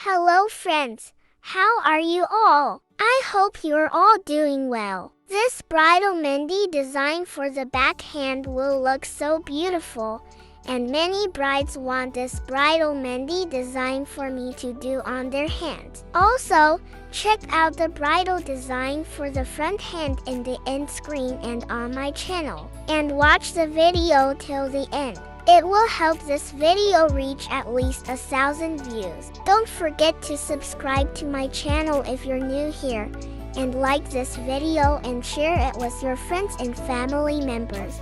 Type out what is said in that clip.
Hello friends, how are you all? I hope you're all doing well. This bridal Mehndi design for the backhand will look so beautiful, and many brides want this bridal Mehndi design for me to do on their hands. Also, check out the bridal design for the front hand in the end screen and on my channel. And watch the video till the end. It will help this video reach at least 1,000 views. Don't forget to subscribe to my channel if you're new here, and like this video and share it with your friends and family members.